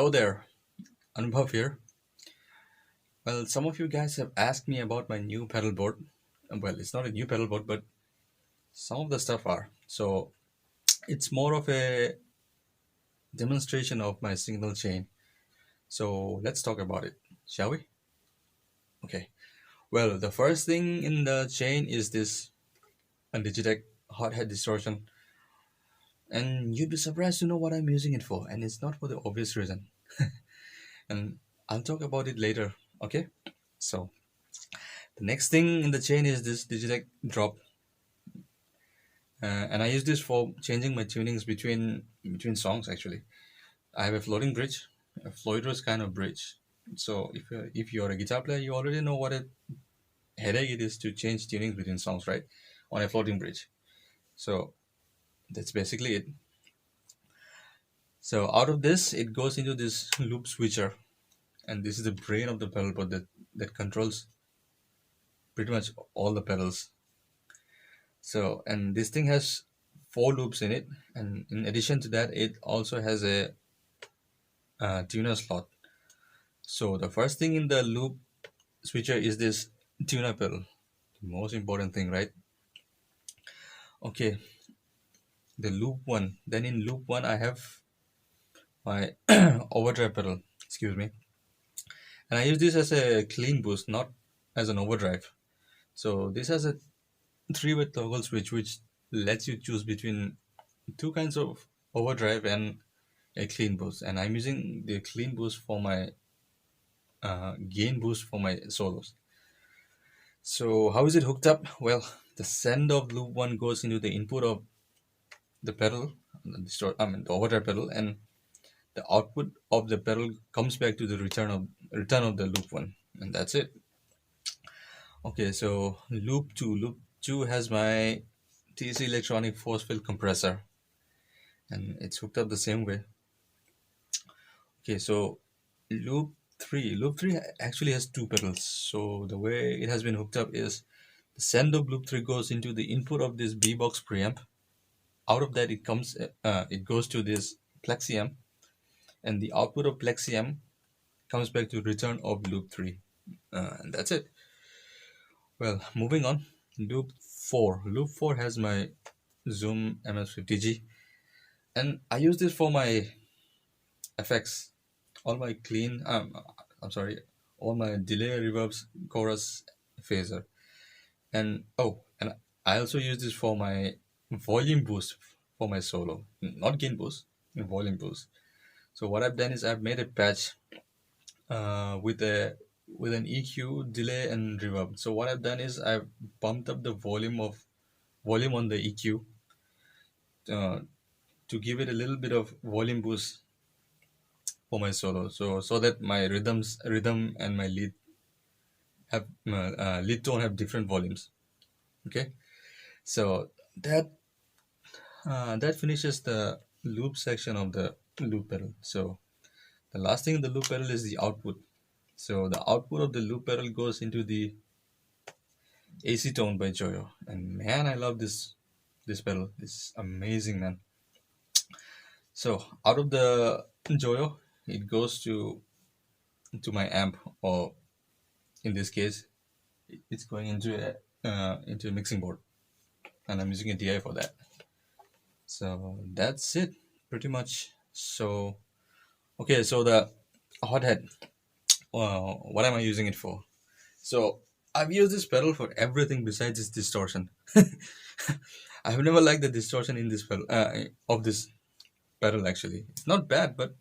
Hello there, Anubhav here. Well, some of you guys have asked me about my new pedal board. Well, it's not a new pedal board, but some of the stuff are. So it's more of a demonstration of my signal chain. So let's talk about it, shall we? Okay. Well, the first thing in the chain is this Digitech hot head distortion, and you'd be surprised to know what I'm using it for, and it's not for the obvious reason. And I'll talk about it later. Okay. So the next thing in the chain is this Digitech drop. And I use this for changing my tunings between songs. Actually, I have a floating bridge, a floaters kind of bridge. So if you're a guitar player, you already know what a headache it is to change tunings between songs, right? On a floating bridge. So that's basically it. So out of this, it goes into this loop switcher, and this is the brain of the pedal board that controls pretty much all the pedals. So and this thing has four loops in it, and in addition to that, it also has a tuner slot. So the first thing in the loop switcher is this tuner pedal. The most important thing, right? Okay, the loop one. Then in loop one, I have my overdrive pedal. Excuse me. And I use this as a clean boost, not as an overdrive. So this has a three-way toggle switch, which lets you choose between two kinds of overdrive and a clean boost. And I'm using the clean boost for my gain boost for my solos. So how is it hooked up? Well, the send of loop one goes into the input of the pedal, the overdrive pedal, and the output of the pedal comes back to the return of the loop one, and that's it. Okay, so loop two has my TC electronic force field compressor, and it's hooked up the same way. Okay, so loop three actually has two pedals. So the way it has been hooked up is the send of loop three goes into the input of this B box preamp. Out of that, it goes to this plexiamp, and the output of plexiamp comes back to return of loop three, and that's it. Well, moving on, loop four has my Zoom MS50G, and I use this for my effects, all my clean. I'm sorry, all my delay, reverbs, chorus, phaser, and I also use this for my volume boost for my solo, not gain boost, volume boost. So what I've done is I've made a patch with an EQ, delay, and reverb. So what I've done is I've bumped up the volume on the EQ uh, to give it a little bit of volume boost for my solo. So that my rhythm and my lead tone have different volumes. Okay, so that finishes the loop section of the loop pedal. So the last thing in the loop pedal is the output. So the output of the loop pedal goes into the AC Tone by Joyo, and man, I love this pedal. It's amazing, man. So out of the Joyo, it goes to my amp, or in this case, it's going into a mixing board, and I'm using a DI for that. So that's it, pretty much. So okay, so the hothead. What am I using it for? So I've used this pedal for everything besides its distortion. I've never liked the distortion in this pedal of this pedal. Actually, it's not bad, but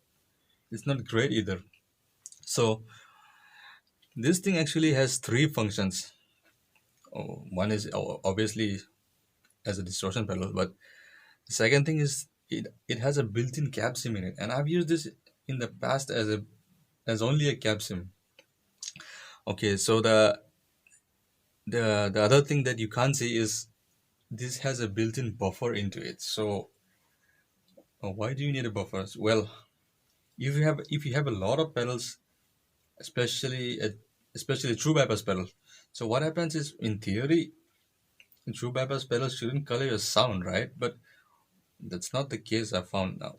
it's not great either. So this thing actually has three functions. One is obviously as a distortion pedal, but the second thing is it has a built-in cab sim in it, and I've used this in the past as only a cab sim. Okay, so the other thing that you can't see is this has a built-in buffer into it. So why do you need a buffer? Well, if you have a lot of pedals, especially especially true bypass pedal. So what happens is, in theory, true bypass pedals shouldn't color your sound, right? But that's not the case. I found now.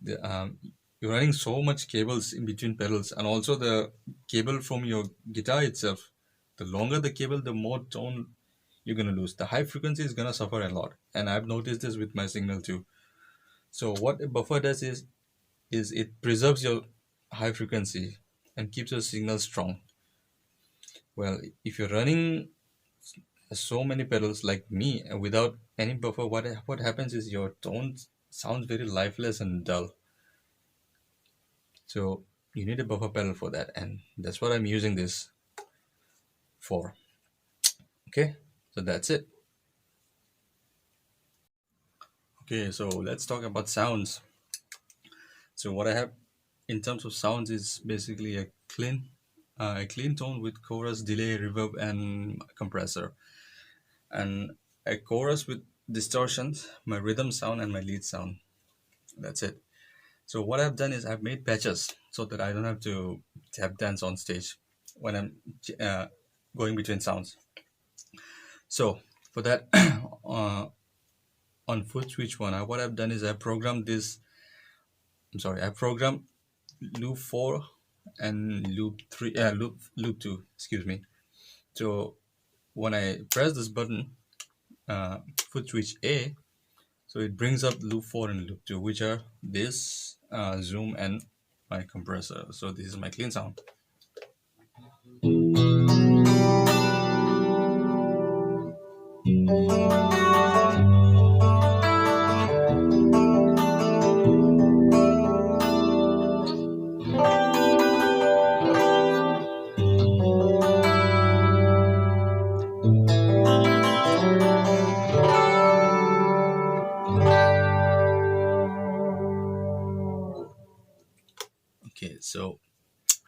The, um, you're running so much cables in between pedals, and also the cable from your guitar itself. The longer the cable, the more tone you're gonna lose. The high frequency is gonna suffer a lot, and I've noticed this with my signal too. So what a buffer does is it preserves your high frequency and keeps your signal strong. Well, if you're running so many pedals like me without any buffer, what happens is your tone sounds very lifeless and dull. So you need a buffer pedal for that, and that's what I'm using this for. Okay, so that's it. Okay, so let's talk about sounds. So what I have in terms of sounds is basically a clean tone with chorus, delay, reverb, and compressor, and a chorus with distortions, my rhythm sound, and my lead sound. That's it. So what I've done is I've made patches so that I don't have to tap dance on stage when I'm uh, going between sounds. So for that, on foot switch one, what I've done is I programmed this. I'm sorry, I programmed loop four and loop three, loop two. Excuse me. So when I press this button, foot switch A, so it brings up loop four and loop two, which are this zoom and my compressor. So this is my clean sound. Okay, so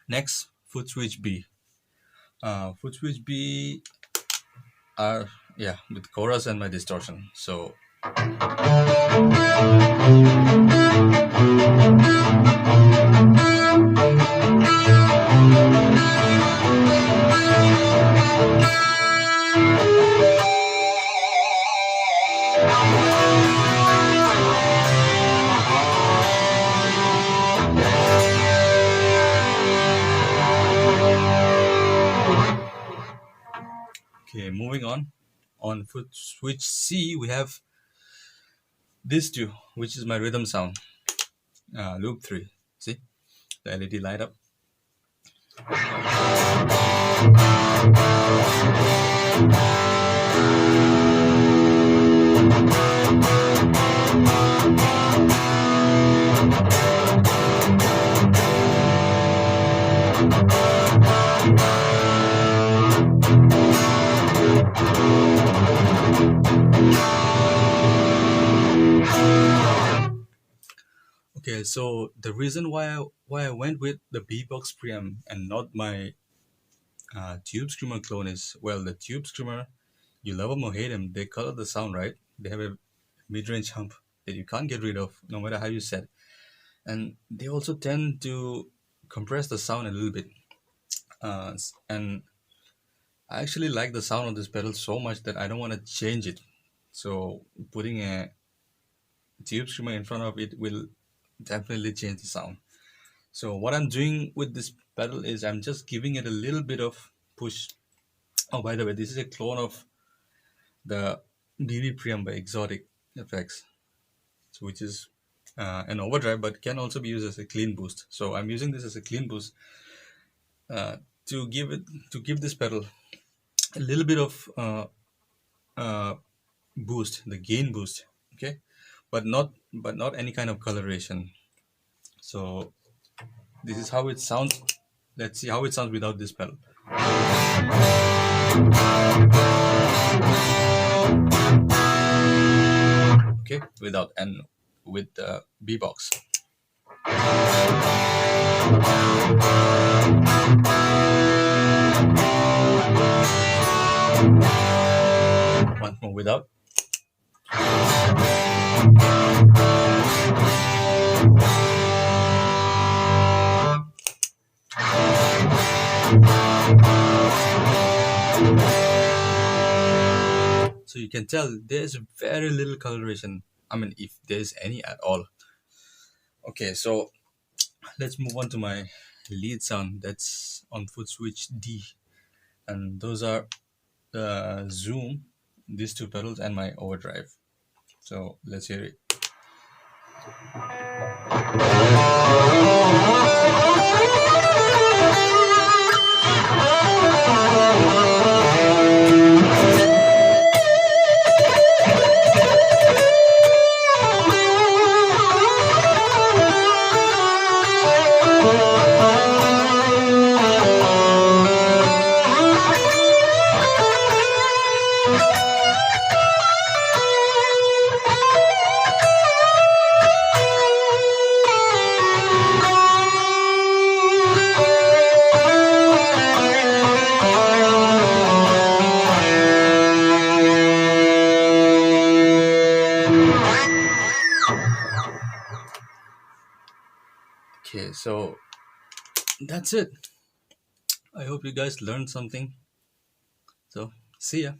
next foot switch B. Foot switch B are, yeah, with chorus and my distortion. So okay, moving on. On foot switch C, we have this two, which is my rhythm sound. Loop three. See the LED light up. Okay, so the reason why I went with the beatbox preamp and not my tube screamer clone is, well, the tube screamer, you love them or hate them, they color the sound, right? They have a mid-range hump that you can't get rid of no matter how you set, and they also tend to compress the sound a little bit. And I actually like the sound of this pedal so much that I don't want to change it. So putting a tube screamer in front of it will definitely change the sound. So what I'm doing with this pedal is I'm just giving it a little bit of push. Oh, by the way, this is a clone of the BB preamp by Exotic Effects, so which is an overdrive but can also be used as a clean boost. So I'm using this as a clean boost uh, to give this pedal a little bit of boost, the gain boost. Okay, but not any kind of coloration. So this is how it sounds. Let's see how it sounds without this pedal. Okay, without, and with the B box. Once more without. So you can tell there's very little coloration. I mean, if there's any at all. Okay, so let's move on to my lead sound. That's on foot switch D, and those are the zoom, these two pedals, and my overdrive. So let's hear it. Okay, so that's it. I hope you guys learned something. So, see ya.